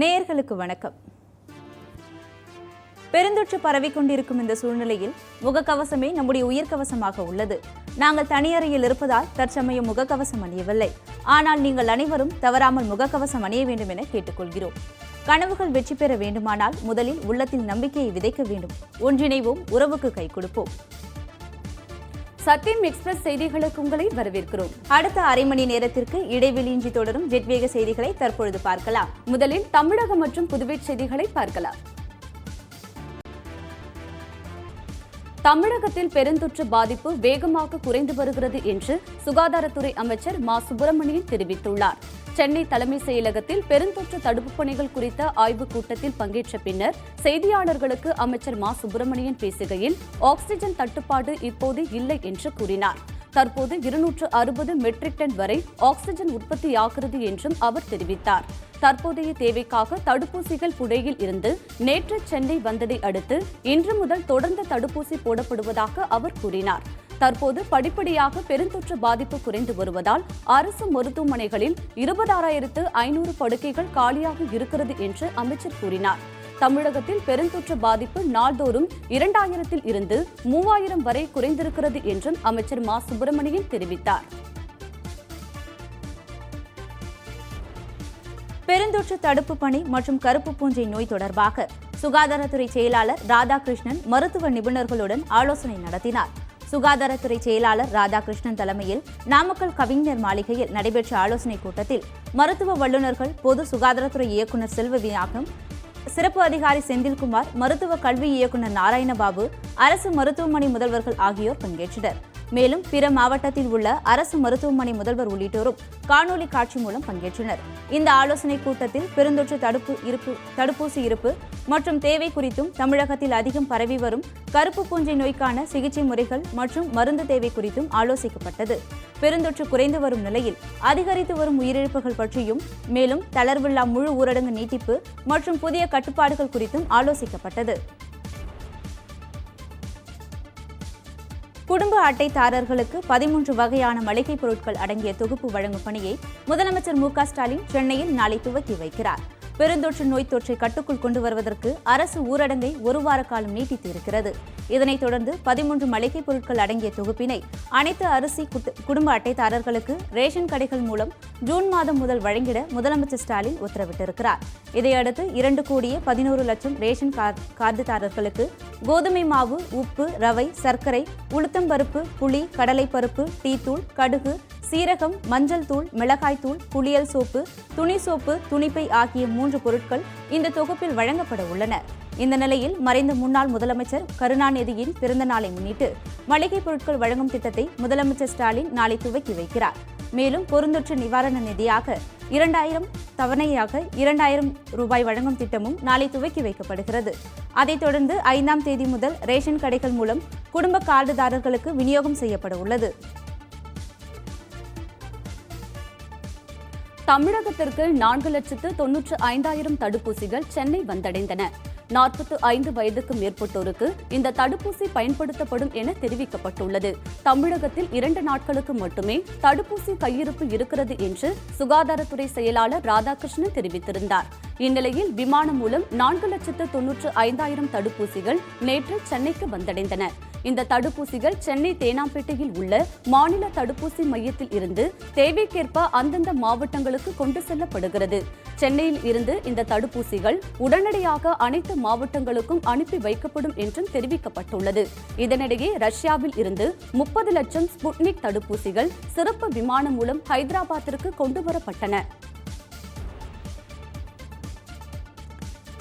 நேயர்களுக்கு வணக்கம். பெருந்தொற்று பரவிக்கொண்டிருக்கும் இந்த சூழ்நிலையில் முகக்கவசமே நம்முடைய உயிர்கவசமாக உள்ளது. நாங்கள் தனியறையில் இருப்பதால் தற்சமயம் முகக்கவசம் அணியவில்லை. ஆனால் நீங்கள் அனைவரும் தவறாமல் முகக்கவசம் அணிய வேண்டும் என கேட்டுக்கொள்கிறோம். கனவுகள் வெற்றி பெற வேண்டுமானால் முதலில் உள்ளத்தில் நம்பிக்கையை விதைக்க வேண்டும். ஒன்றிணைவோம், உறவுக்கு கை கொடுப்போம். சத்தியம் எக்ஸ்பிரஸ் செய்திகளுக்கு உங்களை வரவேற்கிறோம். அடுத்த அரை மணி நேரத்திற்கு இடைவெளியின்றி தொடரும் ஜெட்வேக செய்திகளை தற்பொழுது பார்க்கலாம். முதலில் தமிழகம் மற்றும் புதுவை செய்திகளை பார்க்கலாம். தமிழகத்தில் பெருந்தொற்று பாதிப்பு வேகமாக குறைந்து வருகிறது என்று சுகாதாரத்துறை அமைச்சர் மா. சுப்பிரமணியன் தெரிவித்துள்ளார். சென்னை தலைமைச் செயலகத்தில் பெருந்தொற்று தடுப்பு பணிகள் குறித்த ஆய்வுக் கூட்டத்தில் பங்கேற்ற பின்னர் செய்தியாளர்களுக்கு அமைச்சர் மா. சுப்பிரமணியன் பேசுகையில் ஆக்ஸிஜன் தட்டுப்பாடு இப்போது இல்லை என்று கூறினார். தற்போது 260 மெட்ரிக் டன் வரை ஆக்ஸிஜன் உற்பத்தியாகிறது என்றும் அவர் தெரிவித்தார். தற்போதைய தேவைக்காக தடுப்பூசிகள் புனேயில் இருந்து நேற்று சென்னை வந்ததை அடுத்து இன்று முதல் தொடர்ந்து தடுப்பூசி போடப்படுவதாக அவர் கூறினார். தற்போது படிப்படியாக பெருந்தொற்று பாதிப்பு குறைந்து வருவதால் அரசு மருத்துவமனைகளில் 26,500 படுக்கைகள் காலியாக இருக்கிறது என்று அமைச்சர் கூறினார். தமிழகத்தில் பெருந்தொற்று பாதிப்பு நாள்தோறும் 2000 இருந்து 3000 வரை குறைந்திருக்கிறது என்றும் அமைச்சர் மா. சுப்பிரமணியன் தெரிவித்தார். பெருந்தொற்று தடுப்பு பணி மற்றும் கருப்பு பூஞ்சை நோய் தொடர்பாக சுகாதாரத்துறை செயலாளர் ராதாகிருஷ்ணன் மருத்துவ நிபுணர்களுடன் ஆலோசனை நடத்தினார். சுகாதாரத்துறை செயலாளர் ராதாகிருஷ்ணன் தலைமையில் நாமக்கல் கவிஞர் மாளிகையில் நடைபெற்ற ஆலோசனைக் கூட்டத்தில் மருத்துவ வல்லுநர்கள், பொது சுகாதாரத்துறை இயக்குநர் செல்வவிநாயகம், சிறப்பு அதிகாரி செந்தில்குமார், மருத்துவ கல்வி இயக்குநர் நாராயணபாபு, அரசு மருத்துவமனை முதல்வர்கள் ஆகியோர் பங்கேற்றனர். மேலும் பிற மாவட்டத்தில் உள்ள அரசு மருத்துவமனை முதல்வர் உள்ளிட்டோரும் காணொலி காட்சி மூலம் பங்கேற்றனர். இந்த ஆலோசனைக் கூட்டத்தில் பெருந்தொற்று தடுப்பூசி இருப்பு மற்றும் தேவை குறித்தும், தமிழகத்தில் அதிகம் பரவி வரும் கருப்பு பூஞ்சை நோய்க்கான சிகிச்சை முறைகள் மற்றும் மருந்து தேவை குறித்தும் ஆலோசிக்கப்பட்டது. பெருந்தொற்று குறைந்து வரும் நிலையில் அதிகரித்து வரும் உயிரிழப்புகள் பற்றியும், மேலும் தளர்வில்லா முழு ஊரடங்கு நீட்டிப்பு மற்றும் புதிய கட்டுப்பாடுகள் குறித்தும் ஆலோசிக்கப்பட்டது. குடும்ப அட்டைதாரர்களுக்கு 13 வகையான மளிகைப் பொருட்கள் அடங்கிய தொகுப்பு வழங்கும் பணியை முதலமைச்சர் மு. ஸ்டாலின் சென்னையில் நாளை துவக்கி வைக்கிறார். பெருந்தொற்று நோய் தொற்றை கட்டுக்குள் கொண்டு வருவதற்கு அரசு ஊரடங்கை ஒரு வார காலம் நீட்டித்து இருக்கிறது. இதனைத் தொடர்ந்து 13 மளிகைப் பொருட்கள் அடங்கிய தொகுப்பினை அனைத்து அரிசி குடும்ப அட்டைதாரர்களுக்கு ரேஷன் கடைகள் மூலம் ஜூன் மாதம் முதல் வழங்கிட முதலமைச்சர் ஸ்டாலின் உத்தரவிட்டிருக்கிறார். இதையடுத்து 2,11,00,000 ரேஷன் கார்டுதாரர்களுக்கு கோதுமை மாவு, உப்பு, ரவை, சர்க்கரை, உளுத்தம்பருப்பு, புளி, கடலைப்பருப்பு, டீத்தூள், கடுகு, சீரகம், மஞ்சள் தூள், மிளகாய் தூள், குளியல் சோப்பு, துணி சோப்பு, துணிப்பை ஆகிய 3 பொருட்கள் இந்த தொகுப்பில் வழங்கப்பட உள்ளன. இந்த நிலையில் மறைந்த முன்னாள் முதலமைச்சர் கருணாநிதியின் பிறந்த நாளை முன்னிட்டு மளிகைப் பொருட்கள் வழங்கும் திட்டத்தை முதலமைச்சர் ஸ்டாலின் நாளை துவக்கி வைக்கிறார். மேலும் பெருந்தொற்று நிவாரண நிதியாக 2000 தவணையாக 2000 ரூபாய் வழங்கும் திட்டமும் நாளை துவக்கி வைக்கப்படுகிறது. அதைத் தொடர்ந்து 5ஆம் தேதி முதல் ரேஷன் கடைகள் மூலம் குடும்ப கார்டுதாரர்களுக்கு விநியோகம் செய்யப்பட உள்ளது. தமிழகத்திற்கு 4,95,000 தடுப்பூசிகள் சென்னை வந்தடைந்தன. 45 வயதுக்கு மேற்பட்டோருக்கு இந்த தடுப்பூசி பயன்படுத்தப்படும் என தெரிவிக்கப்பட்டுள்ளது. தமிழகத்தில் 2 நாட்களுக்கு மட்டுமே தடுப்பூசி கையிருப்பு இருக்கிறது என்று சுகாதாரத்துறை செயலாளர் ராதாகிருஷ்ணன் தெரிவித்திருந்தார். இந்நிலையில் விமானம் மூலம் 4,95,000 தடுப்பூசிகள் நேற்று சென்னைக்கு வந்தடைந்தன. இந்த தடுப்பூசிகள் சென்னை தேனாம்பேட்டையில் உள்ள மாநில தடுப்பூசி மையத்தில் இருந்து தேவைக்கேற்ப அந்தந்த மாவட்டங்களுக்கு கொண்டு செல்லப்படுகிறது. சென்னையில் இருந்து இந்த தடுப்பூசிகள் உடனடியாக அனைத்து மாவட்டங்களுக்கும் அனுப்பி வைக்கப்படும் என்றும் தெரிவிக்கப்பட்டுள்ளது. இதனிடையே ரஷ்யாவில் இருந்து 30 லட்சம் ஸ்புட்னிக் தடுப்பூசிகள் சிறப்பு விமானம் மூலம் ஹைதராபாத்திற்கு கொண்டுவரப்பட்டன.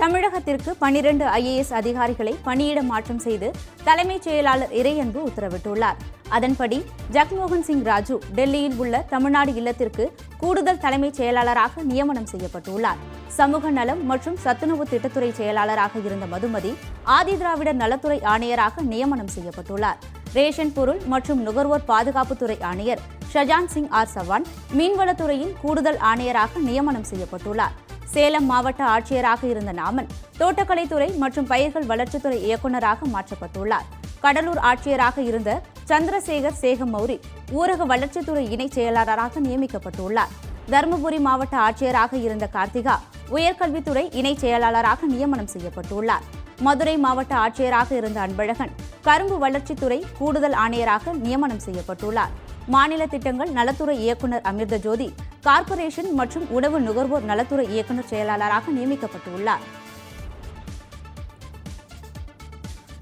தமிழகத்திற்கு 12 IAS அதிகாரிகளை பணியிட மாற்றம் செய்து தலைமைச் செயலாளர் இறையன்பு உத்தரவிட்டுள்ளார். அதன்படி ஜக்மோகன் சிங் ராஜு டெல்லியில் உள்ள தமிழ்நாடு இல்லத்திற்கு கூடுதல் தலைமைச் செயலாளராக நியமனம் செய்யப்பட்டுள்ளார். சமூக நலம் மற்றும் சத்துணவு திட்டத்துறை செயலாளராக இருந்த மதுமதி ஆதிதிராவிடர் நலத்துறை ஆணையராக நியமனம் செய்யப்பட்டுள்ளார். ரேஷன் பொருள் மற்றும் நுகர்வோர் பாதுகாப்புத்துறை ஆணையர் ஷஜான் சிங் ஆர் சவான் மீன்வளத்துறையின் கூடுதல் ஆணையராக நியமனம் செய்யப்பட்டுள்ளார். சேலம் மாவட்ட ஆட்சியராக இருந்த நாமன் தோட்டக்கலைத்துறை மற்றும் பயிர்கள் வளர்ச்சித்துறை இயக்குநராக மாற்றப்பட்டுள்ளார். கடலூர் ஆட்சியராக இருந்த சந்திரசேகர் சேகமௌரி ஊரக வளர்ச்சித்துறை இணைச் செயலாளராக நியமிக்கப்பட்டுள்ளார். தருமபுரி மாவட்ட ஆட்சியராக இருந்த கார்த்திகா உயர்கல்வித்துறை இணைச் செயலாளராக நியமனம் செய்யப்பட்டுள்ளார். மதுரை மாவட்ட ஆட்சியராக இருந்த அன்பழகன் கரும்பு வளர்ச்சித்துறை கூடுதல் ஆணையராக நியமனம் செய்யப்பட்டுள்ளார். மாநில திட்டங்கள் நலத்துறை இயக்குநர் அமிர்த ஜோதி கார்ப்பரேஷன் மற்றும் உணவு நுகர்வோர் நலத்துறை இயக்குநர் செயலாளராக நியமிக்கப்பட்டுள்ளார்.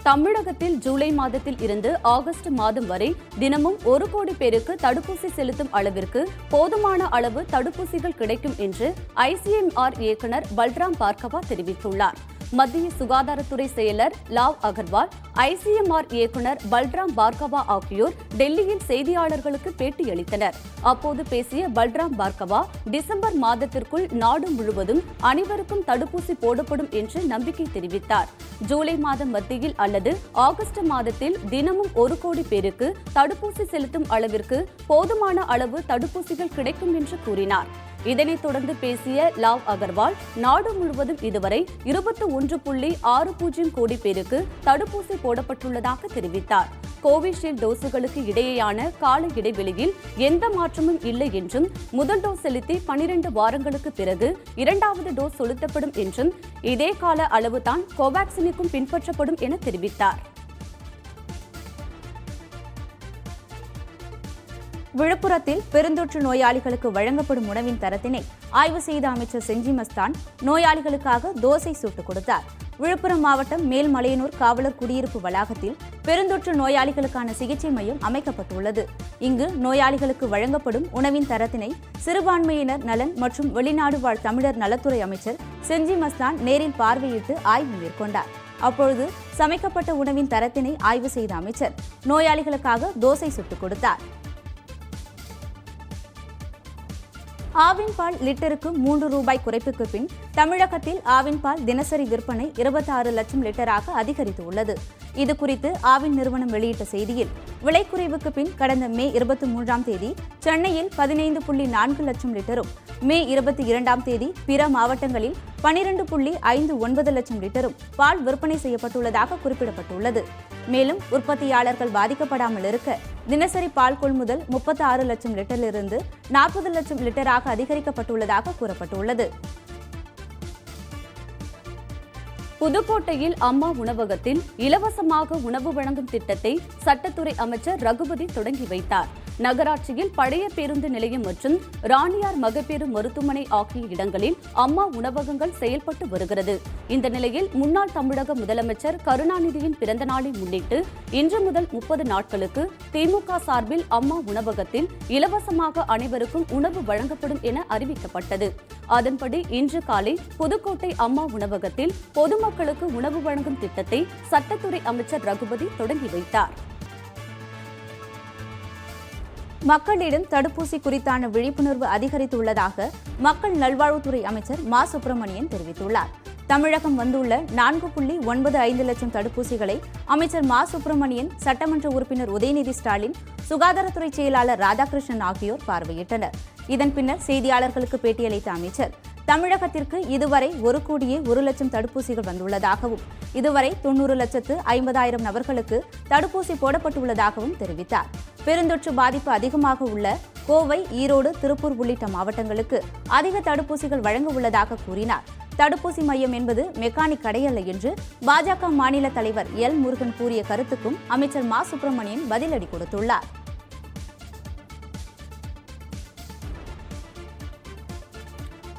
தமிழகத்தில் ஜூலை மாதத்தில் இருந்து ஆகஸ்ட் மாதம் வரை தினமும் 1 கோடி பேருக்கு தடுப்பூசி செலுத்தும் அளவிற்கு போதுமான அளவு தடுப்பூசிகள் கிடைக்கும் என்று ICMR இயக்குநர் பல்ராம் பார்கவா தெரிவித்துள்ளார். மத்திய சுகாதாரத்துறை செயலர் லாவ் அகர்வால், ICMR இயக்குநர் பல்ராம் பார்கவா ஆகியோர் டெல்லியில் செய்தியாளர்களுக்கு பேட்டியளித்தனர். அப்போது பேசிய பல்ராம் பார்கவா, டிசம்பர் மாதத்திற்குள் நாடு முழுவதும் அனைவருக்கும் தடுப்பூசி போடப்படும் என்று நம்பிக்கை தெரிவித்தார். ஜூலை மாதம் மத்தியில் அல்லது ஆகஸ்ட் மாதத்தில் தினமும் 1 கோடி பேருக்கு தடுப்பூசி செலுத்தும் அளவிற்கு போதுமான அளவு தடுப்பூசிகள் கிடைக்கும் என்று கூறினார். இதனைத் தொடர்ந்து பேசிய லாவ் அகர்வால், நாடு முழுவதும் இதுவரை 21.60 கோடி பேருக்கு தடுப்பூசி போடப்பட்டுள்ளதாக தெரிவித்தார். கோவிஷீல்டு டோஸுகளுக்கு இடையேயான கால இடைவெளியில் எந்த மாற்றமும் இல்லை என்றும், முதல் டோஸ் செலுத்தி 12 வாரங்களுக்கு பிறகு 2வது டோஸ் செலுத்தப்படும் என்றும், இதே கால அளவுதான் கோவாக்சினுக்கும் பின்பற்றப்படும் என தெரிவித்தார். விழுப்புரத்தில் பெருந்தொற்று நோயாளிகளுக்கு வழங்கப்படும் உணவின் தரத்தினை ஆய்வு செய்த அமைச்சர் செஞ்சி மஸ்தான் நோயாளிகளுக்காக தோசை சுட்டுக் கொடுத்தார். விழுப்புரம் மாவட்டம் மேல்மலையனூர் காவலர் குடியிருப்பு வளாகத்தில் பெருந்தொற்று நோயாளிகளுக்கான சிகிச்சை மையம் அமைக்கப்பட்டுள்ளது. இங்கு நோயாளிகளுக்கு வழங்கப்படும் உணவின் தரத்தினை சிறுபான்மையினர் நலன் மற்றும் வெளிநாடு வாழ் தமிழர் நலத்துறை அமைச்சர் செஞ்சி மஸ்தான் நேரில் பார்வையிட்டு ஆய்வு மேற்கொண்டார். அப்பொழுது சமைக்கப்பட்ட உணவின் தரத்தினை ஆய்வு செய்த அமைச்சர் நோயாளிகளுக்காக தோசை சுட்டுக் கொடுத்தார். ஆவின் பால் லிட்டருக்கு 3 ரூபாய் குறைப்புக்கு பின் தமிழகத்தில் ஆவின் பால் தினசரி விற்பனை 26 லட்சம் லிட்டராக அதிகரித்துள்ளது. இதுகுறித்து ஆவின் நிறுவனம் வெளியிட்ட செய்தியில், விலை குறைவுக்கு பின் கடந்த மே 23ஆம் தேதி சென்னையில் 15.4 லட்சம் லிட்டரும், மே 22ஆம் தேதி பிற மாவட்டங்களில் 12.59 லட்சம் லிட்டரும் பால் விற்பனை செய்யப்பட்டுள்ளதாக குறிப்பிடப்பட்டுள்ளது. மேலும் உற்பத்தியாளர்கள் பாதிக்கப்படாமல் இருக்க தினசரி பால் கொள்முதல் 36 லட்சம் லிட்டரிலிருந்து 40 லட்சம் லிட்டராக அதிகரிக்கப்பட்டுள்ளதாக கூறப்பட்டுள்ளது. புதுக்கோட்டையில் அம்மா உணவகத்தில் இலவசமாக உணவு வழங்கும் திட்டத்தை சட்டத்துறை அமைச்சர் ரகுபதி தொடங்கி வைத்தார். நகராட்சியில் பழைய பேருந்து நிலையம் மற்றும் ராணியார் மகப்பேறு மருத்துவமனை ஆகிய இடங்களில் அம்மா உணவகங்கள் செயல்பட்டு வருகிறது. இந்த நிலையில் முன்னாள் தமிழக முதலமைச்சர் கருணாநிதியின் பிறந்த நாளை முன்னிட்டு இன்று முதல் 30 நாட்களுக்கு திமுக சார்பில் அம்மா உணவகத்தில் இலவசமாக அனைவருக்கும் உணவு வழங்கப்படும் என அறிவிக்கப்பட்டது. அதன்படி இன்று காலை புதுக்கோட்டை அம்மா உணவகத்தில் பொதுமக்களுக்கு உணவு வழங்கும் திட்டத்தை சட்டத்துறை அமைச்சர் ரகுபதி தொடங்கி வைத்தார். மக்களிடம் தடுப்பூசி குறித்தான விழிப்புணர்வு அதிகரித்துள்ளதாக மக்கள் நல்வாழ்வுத்துறை அமைச்சர் மா சுப்பிரமணியன் தெரிவித்துள்ளார். தமிழகம் வந்துள்ள 4.95 லட்சம் தடுப்பூசிகளை அமைச்சர் மா சுப்பிரமணியன், சட்டமன்ற உறுப்பினர் உதயநிதி ஸ்டாலின், சுகாதாரத்துறை செயலாளர் ராதாகிருஷ்ணன் ஆகியோர் பார்வையிட்டனர். இதன் பின்னர் செய்தியாளர்களுக்கு பேட்டியளித்த அமைச்சர், தமிழகத்திற்கு இதுவரை 1 லட்சம் தடுப்பூசிகள் வந்துள்ளதாகவும், இதுவரை 90,50,000 நபர்களுக்கு தடுப்பூசி போடப்பட்டுள்ளதாகவும் தெரிவித்தார். பெருந்தொற்று பாதிப்பு அதிகமாக உள்ள கோவை, ஈரோடு, திருப்பூர் உள்ளிட்ட மாவட்டங்களுக்கு அதிக தடுப்பூசிகள் வழங்க உள்ளதாக கூறினார். தடுப்பூசி மையம் என்பது மெக்கானிக் கடையல்ல என்று பாஜக மாநில தலைவர் எல் முருகன் கூறிய கருத்துக்கும் அமைச்சர் மா சுப்பிரமணியன் பதிலடி கொடுத்துள்ளார்.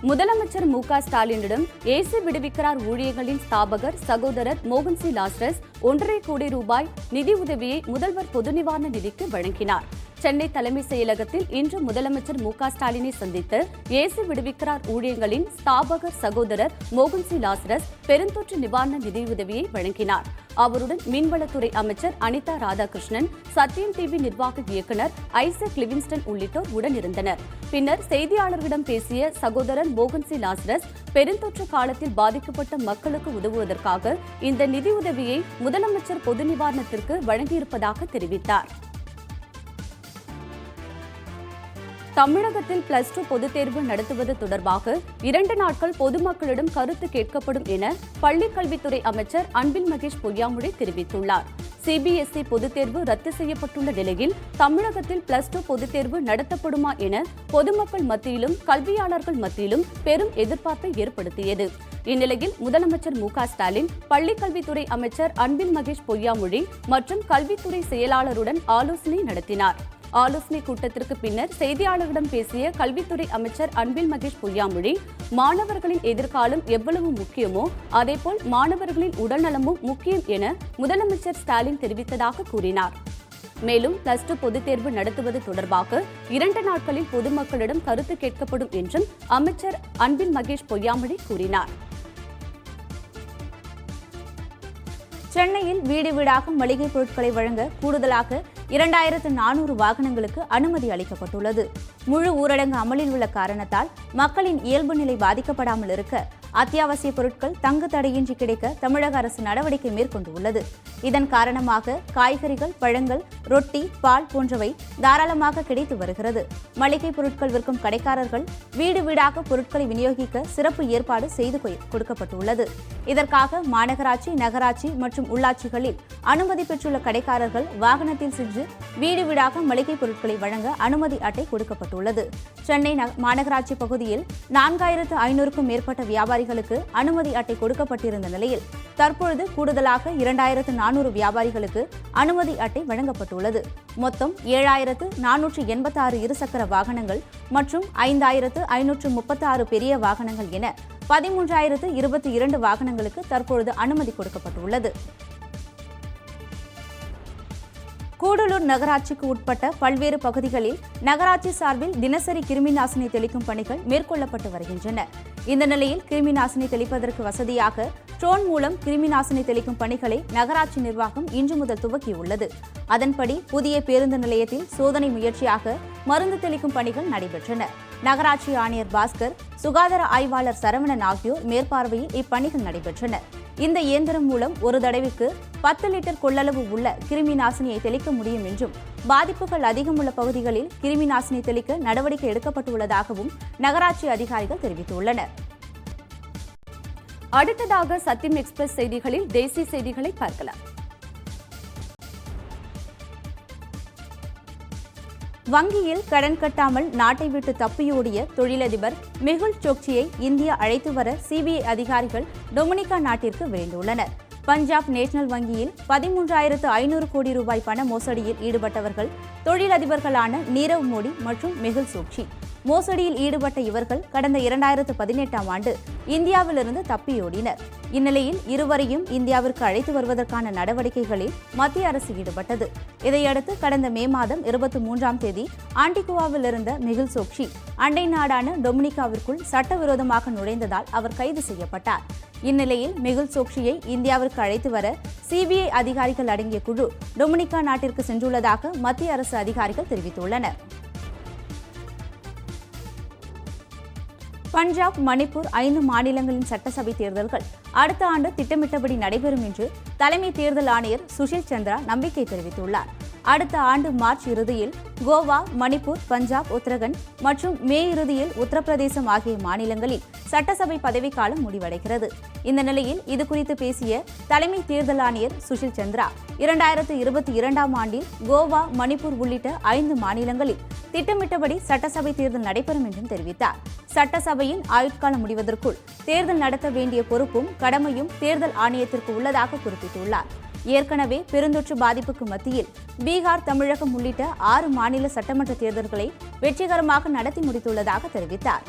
முதலமைச்சர் மு.க. ஸ்டாலினிடம் ஏசி விடுவிக்கிறார் ஊழியர்களின் ஸ்தாபகர் சகோதரர் மோகன்சி லாஸ்ரஸ் 1.5 கோடி ரூபாய் நிதியுதவியை முதல்வர் பொது நிவாரண நிதிக்கு வழங்கினார். சென்னை தலைமைச் செயலகத்தில் இன்று முதலமைச்சர் மு.க. ஸ்டாலினை சந்தித்து ஏசி விடுவிக்கிறார் ஊழியர்களின் ஸ்தாபகர் சகோதரர் மோகன்சி லாஸ்ரஸ் பெருந்தொற்று நிவாரண நிதியுதவியை வழங்கினார். அவருடன் மீன்வளத்துறை அமைச்சர் அனிதா ராதாகிருஷ்ணன், சத்யம் டிவி நிர்வாக இயக்குநர் ஐசக் லிவிங்ஸ்டன் உள்ளிட்டோர் உடனிருந்தனர். பின்னர் செய்தியாளர்களிடம் பேசிய சகோதரர் மோகன்சி லாஸ்ரஸ், பெருந்தொற்று காலத்தில் பாதிக்கப்பட்ட மக்களுக்கு உதவுவதற்காக இந்த நிதியுதவியை முதலமைச்சர் பொது நிவாரணத்திற்கு வழங்கியிருப்பதாக தெரிவித்தார். தமிழகத்தில் +2 பொதுத் தேர்வு நடத்துவது தொடர்பாக 2 நாட்கள் பொதுமக்களிடம் கருத்து கேட்கப்படும் என பள்ளிக்கல்வித்துறை அமைச்சர் அன்பில் மகேஷ் பொய்யாமொழி தெரிவித்துள்ளார். சிபிஎஸ்இ பொதுத் தேர்வு ரத்து செய்யப்பட்டுள்ள நிலையில் தமிழகத்தில் +2 பொதுத் தேர்வு நடத்தப்படுமா என பொதுமக்கள் மத்தியிலும் கல்வியாளர்கள் மத்தியிலும் பெரும் எதிர்பார்ப்பை ஏற்படுத்தியது. இந்நிலையில் முதலமைச்சர் மு.க.ஸ்டாலின் பள்ளிக்கல்வித்துறை அமைச்சர் அன்பில் மகேஷ் பொய்யாமொழி மற்றும் கல்வித்துறை செயலாளருடன் ஆலோசனை நடத்தினார். ஆலோசனை கூட்டத்திற்கு பின்னர் செய்தியாளர்களிடம் பேசிய கல்வித்துறை அமைச்சர் அன்பில் மகேஷ் பொய்யாமொழி, மாணவர்களின் எதிர்காலம் எவ்வளவு முக்கியமோ அதேபோல் மாணவர்களின் உடல்நலமும் முக்கியம் என முதலமைச்சர் ஸ்டாலின் தெரிவித்ததாக கூறினார். மேலும் +2 பொதுத் தேர்வு நடத்துவது தொடர்பாக 2 நாட்களில் பொதுமக்களிடம் கருத்து கேட்கப்படும் என்றும் அமைச்சர் அன்பில் மகேஷ் பொய்யாமொழி கூறினார். சென்னையில் வீடு வீடாக மளிகை பொருட்களை வழங்க கூடுதலாக 2400 வாகனங்களுக்கு அனுமதி அளிக்கப்பட்டுள்ளது. முழு ஊரடங்கு அமலில் உள்ள காரணத்தால் மக்களின் இயல்பு நிலை பாதிக்கப்படாமல் இருக்க அத்தியாவசிய பொருட்கள் தங்கு தடையின்றி கிடைக்க தமிழக அரசு நடவடிக்கை மேற்கொண்டுள்ளது. இதன் காரணமாக காய்கறிகள், பழங்கள், ரொட்டி, பால் போன்றவை தாராளமாக கிடைத்து வருகிறது. மளிகை பொருட்கள் விற்கும் கடைக்காரர்கள் வீடு வீடாக பொருட்களை விநியோகிக்க சிறப்பு ஏற்பாடு செய்து கொடுக்கப்பட்டுள்ளது. இதற்காக மாநகராட்சி, நகராட்சி மற்றும் உள்ளாட்சிகளில் அனுமதி பெற்றுள்ள கடைக்காரர்கள் வாகனத்தில் சென்று வீடு வீடாக மளிகை பொருட்களை வழங்க அனுமதி அட்டை கொடுக்கப்பட்டுள்ளது. சென்னை மாநகராட்சி பகுதியில் 4500க்கும் மேற்பட்ட வியாபாரிகளுக்கு அனுமதி அட்டை கொடுக்கப்பட்டிருந்த நிலையில் தற்பொழுது கூடுதலாக 2400 வியாபாரிகளுக்கு அனுமதி அட்டை வழங்கப்பட்டுள்ளது. மொத்தம் 7486 இருசக்கர வாகனங்கள் மற்றும் 5536 பெரிய வாகனங்கள் என 13022 வாகனங்களுக்கு தற்பொழுது அனுமதி கொடுக்கப்பட்டுள்ளது. கூடலூர் நகராட்சிக்கு உட்பட்ட பல்வேறு பகுதிகளில் நகராட்சி சார்பில் தினசரி கிருமி நாசினி தெளிக்கும் பணிகள் மேற்கொள்ளப்பட்டு வருகின்றன. இந்த நிலையில் கிருமி நாசினி தெளிப்பதற்கு வசதியாக ட்ரோன் மூலம் கிருமி நாசினி தெளிக்கும் பணிகளை நகராட்சி நிர்வாகம் இன்று முதல் துவக்கியுள்ளது. அதன்படி புதிய பேருந்து நிலையத்தில் சோதனை முயற்சியாக மருந்து தெளிக்கும் பணிகள் நடைபெற்றன. நகராட்சி ஆணையர் பாஸ்கர், சுகாதார ஆய்வாளர் சரவணன் ஆகியோர் மேற்பார்வையில் இப்பணிகள் நடைபெற்றன. இந்த இயந்திரம் மூலம் ஒரு தடவைக்கு 10 லிட்டர் கொள்ளளவு உள்ள கிருமி நாசினியை தெளிக்க முடியும் என்றும் பாதிப்புகள் அதிகம் உள்ள பகுதிகளில் கிருமி நாசினி தெளிக்க நடவடிக்கை எடுக்கப்பட்டுள்ளதாகவும் நகராட்சி அதிகாரிகள் தெரிவித்துள்ளனர். அடுத்ததாக சத்தியம் எக்ஸ்பிரஸ் செய்திகளில் தேசிய செய்திகளை பார்க்கலாம். வங்கியில் கடன் கட்டாமல் நாட்டை விட்டு தப்பியோடிய தொழிலதிபர் மெகுல் சோக்சியை இந்தியா அழைத்து வர சிபிஐ அதிகாரிகள் டொமினிகா நாட்டிற்கு விரைந்துள்ளனர். பஞ்சாப் நேஷனல் வங்கியில் 13,500 கோடி ரூபாய் பண மோசடியில் ஈடுபட்டவர்கள் தொழிலதிபர்களான நீரவ் மோடி மற்றும் மெகுல் சோக்சி. மோசடியில் ஈடுபட்ட இவர்கள் கடந்த 2018ஆம் ஆண்டு இந்தியாவிலிருந்து தப்பியோடினர். இந்நிலையில் இருவரையும் இந்தியாவிற்கு அழைத்து வருவதற்கான நடவடிக்கைகளில் மத்திய அரசு ஈடுபட்டது. இதையடுத்து கடந்த மே மாதம் 23ஆம் தேதி ஆன்டிகுவாவில் இருந்த மெகுல் சோக்சி அண்டை நாடான டொமினிகாவிற்குள் சட்டவிரோதமாக நுழைந்ததால் அவர் கைது செய்யப்பட்டார். இந்நிலையில் மெகுல் சோக்சியை இந்தியாவிற்கு அழைத்து வர சிபிஐ அதிகாரிகள் அடங்கிய குழு டொமினிகா நாட்டிற்கு சென்றுள்ளதாக மத்திய அரசு அதிகாரிகள் தெரிவித்துள்ளனர். பஞ்சாப், மணிப்பூர் 5 மாநிலங்களின் சட்டசபை தேர்தல்கள் அடுத்த ஆண்டு திட்டமிட்டபடி நடைபெறும் என்று தலைமை தேர்தல் ஆணையர் சுஷில் சந்திரா நம்பிக்கை தெரிவித்துள்ளார். அடுத்த ஆண்டு மார்ச் இறுதியில் கோவா, மணிப்பூர், பஞ்சாப், உத்தரகண்ட் மற்றும் மே இறுதியில் உத்தரப்பிரதேசம் ஆகிய மாநிலங்களில் சட்டசபை பதவிக்காலம் முடிவடைகிறது. இந்த நிலையில் இதுகுறித்து பேசிய தலைமை தேர்தல் ஆணையர் சுஷில் சந்திரா 2022ஆம் ஆண்டில் கோவா, மணிப்பூர் உள்ளிட்ட 5 மாநிலங்களில் திட்டமிட்டபடி சட்டசபை தேர்தல் நடைபெறும் என்றும் தெரிவித்தார். சட்டசபையின் ஆயுட்காலம் முடிவதற்குள் தேர்தல் நடத்த வேண்டிய பொறுப்பும் கடமையும் தேர்தல் ஆணையத்திற்கு உள்ளதாக குறிப்பிட்டுள்ளார். ஏற்கனவே பெருந்தொற்று பாதிப்புக்கு மத்தியில் பீகார், தமிழகம் உள்ளிட்ட 6 மாநில சட்டமன்ற தேர்தல்களை வெற்றிகரமாக நடத்தி முடித்துள்ளதாக தெரிவித்தார்.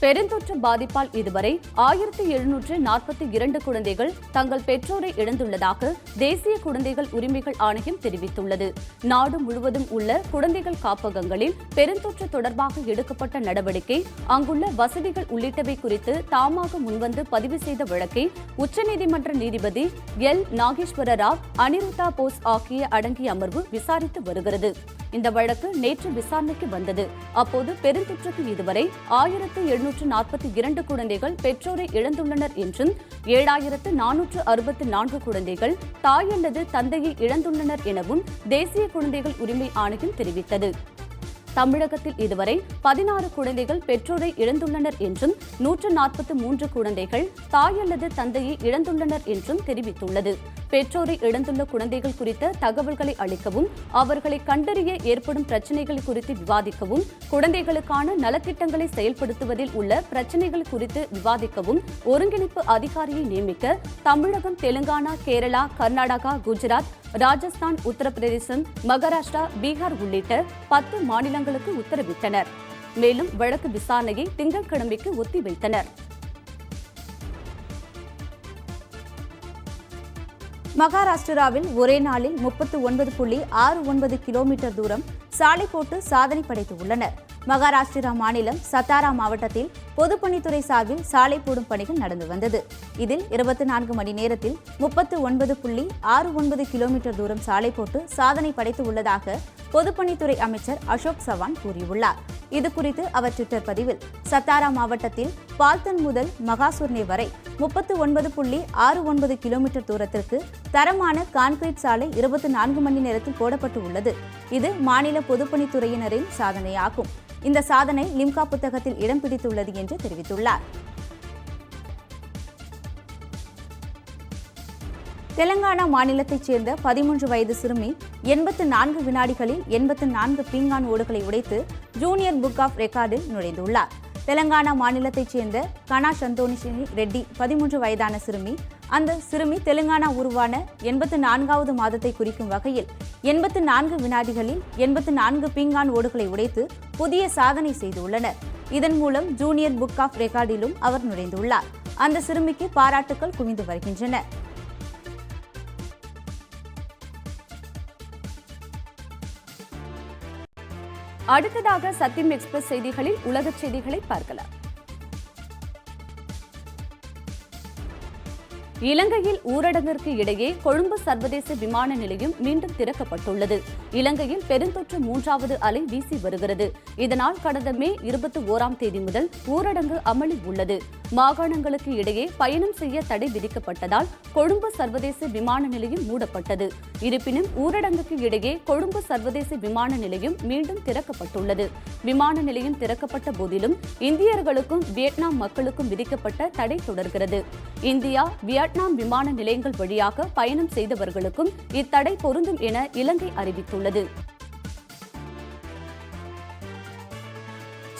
பெருந்தொற்று பாதிப்பால் இதுவரை 1742 குழந்தைகள் தங்கள் பெற்றோரை இழந்துள்ளதாக தேசிய குழந்தைகள் உரிமைகள் ஆணையம் தெரிவித்துள்ளது. நாடு முழுவதும் உள்ள குழந்தைகள் காப்பகங்களில் பெருந்தொற்று தொடர்பாக எடுக்கப்பட்ட நடவடிக்கை, அங்குள்ள வசதிகள் உள்ளிட்டவை குறித்து தாமாக முன்வந்து பதிவு செய்த வழக்கை உச்சநீதிமன்ற நீதிபதி எல். நாகேஸ்வர ராவ், அனிருத்தா போஸ் ஆகிய அடங்கிய அமர்வு விசாரித்து வருகிறது. இந்த வழக்கு நேற்று விசாரணைக்கு வந்தது. அப்போது பெருந்தொற்றுக்கு இதுவரை 1742 குழந்தைகள் பெற்றோரை இழந்துள்ளனர் என்றும் 7464 குழந்தைகள் தாய் அல்லது தந்தையை இழந்துள்ளனர் எனவும் தேசிய குழந்தைகள் உரிமை ஆணையம் தெரிவித்தது. தமிழகத்தில் இதுவரை 16 குழந்தைகள் பெற்றோரை இழந்துள்ளனர் என்றும் 143 குழந்தைகள் தாய் அல்லது தந்தையை இழந்துள்ளனர் என்றும் தெரிவித்துள்ளது. பெற்றோரை இழந்துள்ள குழந்தைகள் குறித்த தகவல்களை அளிக்கவும், அவர்களை கண்டறிய ஏற்படும் பிரச்சினைகள் குறித்து விவாதிக்கவும், குழந்தைகளுக்கான நலத்திட்டங்களை செயல்படுத்துவதில் உள்ள பிரச்சினைகள் குறித்து விவாதிக்கவும் ஒருங்கிணைப்பு அதிகாரியை நியமிக்க தமிழகம், தெலுங்கானா, கேரளா, கர்நாடகா, குஜராத், ராஜஸ்தான், உத்தரப்பிரதேசம், மகாராஷ்டிரா, பீகார் உள்ளிட்ட 10 மாநிலங்களுக்கு உத்தரவிட்டனர். மேலும் வழக்கு விசாரணையை திங்கட்கிழமைக்கு ஒத்திவைத்தனர். மகாராஷ்டிராவில் ஒரே நாளில் 39.69 கிலோமீட்டர் தூரம் சாலை போட்டு சாதனை படைத்துள்ளனர். மகாராஷ்டிரா மாநிலம் சத்தாரா மாவட்டத்தில் பொதுப்பணித்துறை சார்பில் சாலை போடும் பணிகள் நடந்து வந்தது. இதில் 24 மணி நேரத்தில் 39.69 கிலோமீட்டர் தூரம் சாலை போட்டு சாதனை படைத்து உள்ளதாக பொதுப்பணித்துறை அமைச்சர் அசோக் சவான் கூறியுள்ளார். இதுகுறித்து அவர் ட்விட்டர் பதிவில், சத்தாரா மாவட்டத்தில் பால்தன் முதல் மகாசூர்னே வரை 39.69 கிலோமீட்டர் தூரத்திற்கு தரமான கான்கிரீட் சாலை 24 மணி நேரத்தில் போடப்பட்டு உள்ளது. இது மாநில பொதுப்பணித்துறையினரின் சாதனையாகும். இந்த சாதனை லிம்கா புத்தகத்தில் இடம் பிடித்துள்ளது என்று தெரிவித்துள்ளார். தெலங்கானா மாநிலத்தைச் சேர்ந்த 13 வயது சிறுமி 84 வினாடிகளில் 84 பீங்கான் ஓடுகளை உடைத்து ஜூனியர் புக் ஆஃப் ரெக்கார்டில் நுழைந்துள்ளார். தெலங்கானா மாநிலத்தைச் சேர்ந்த கனா சந்தோனிஷினி ரெட்டி 13 வயதான சிறுமி. அந்த சிறுமி தெலுங்கானா உருவான 84வது மாதத்தை குறிக்கும் வகையில் 84 வினாடிகளில் 84 பீங்கான் ஓடுகளை உடைத்து புதிய சாதனை செய்துள்ளனர். இதன் மூலம் ஜூனியர் புக் ஆஃப் ரெக்கார்டிலும் அவர் நுழைந்துள்ளார். அந்த சிறுமிக்கு பாராட்டுக்கள் குவிந்து வருகின்றன. அடுத்ததாக சத்தியம் எக்ஸ்பிரஸ் செய்திகளில் உலகச் செய்திகளை பார்க்கலாம். இலங்கையில் ஊரடங்கிற்கு இடையே கொழும்பு சர்வதேச விமான நிலையம் மீண்டும் திறக்கப்பட்டுள்ளது. இலங்கையில் பெருந்தொற்று 3வது அலை வீசி வருகிறது. இதனால் கடந்த மே 21ஆம் தேதி முதல் ஊரடங்கு அமலில் உள்ளது. மாகாணங்களுக்கு இடையே பயணம் செய்ய தடை விதிக்கப்பட்டதால் கொழும்பு சர்வதேச விமான நிலையம் மூடப்பட்டது. இருப்பினும் ஊரடங்குக்கு இடையே கொழும்பு சர்வதேச விமான நிலையம் மீண்டும் திறக்கப்பட்டுள்ளது. விமான நிலையம் திறக்கப்பட்ட போதிலும் இந்தியர்களுக்கும் வியட்நாம் மக்களுக்கும் விதிக்கப்பட்ட தடை தொடர்கிறது. இந்தியா, வியட்நாம் விமான நிலையங்கள் வழியாக பயணம் செய்தவர்களுக்கும் இத்தடை பொருந்தும் என இலங்கை அறிவித்துள்ளது.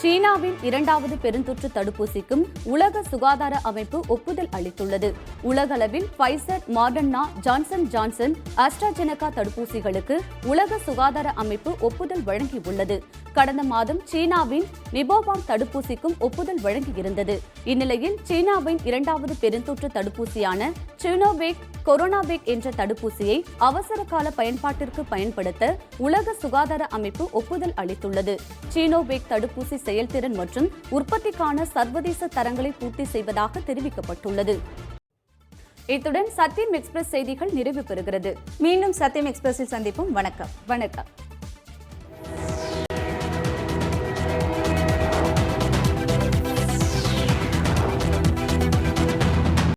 சீனாவின் 2வது பெருந்தொற்று தடுப்பூசிக்கும் உலக சுகாதார அமைப்பு ஒப்புதல் அளித்துள்ளது. உலகளவில் ஃபைசர், மாடர்னா, ஜான்சன் ஜான்சன், ஆஸ்ட்ராஜெனகா தடுப்பூசிகளுக்கு உலக சுகாதார அமைப்பு ஒப்புதல் வழங்கியுள்ளது. கடந்த மாதம் சீனாவின் நிபோவாங் தடுப்பூசிக்கும் ஒப்புதல் வழங்கியிருந்தது. இந்நிலையில் சீனாவின் 2வது பெருந்தொற்று தடுப்பூசியான சினோவேக், கொரோனாவேக் என்ற தடுப்பூசியை அவசர கால பயன்பாட்டிற்கு பயன்படுத்த உலக சுகாதார அமைப்பு ஒப்புதல் அளித்துள்ளது. சினோவேக் தடுப்பூசி செயல்திறன் மற்றும் உற்பத்திக்கான சர்வதேச தரங்களை பூர்த்தி செய்வதாக தெரிவிக்கப்பட்டுள்ளது. இத்துடன் சத்தியம் எக்ஸ்பிரஸ் செய்திகள் நிறைவு பெறுகிறது. மீண்டும் சத்தியம் எக்ஸ்பிரஸில் சந்திப்போம். வணக்கம்.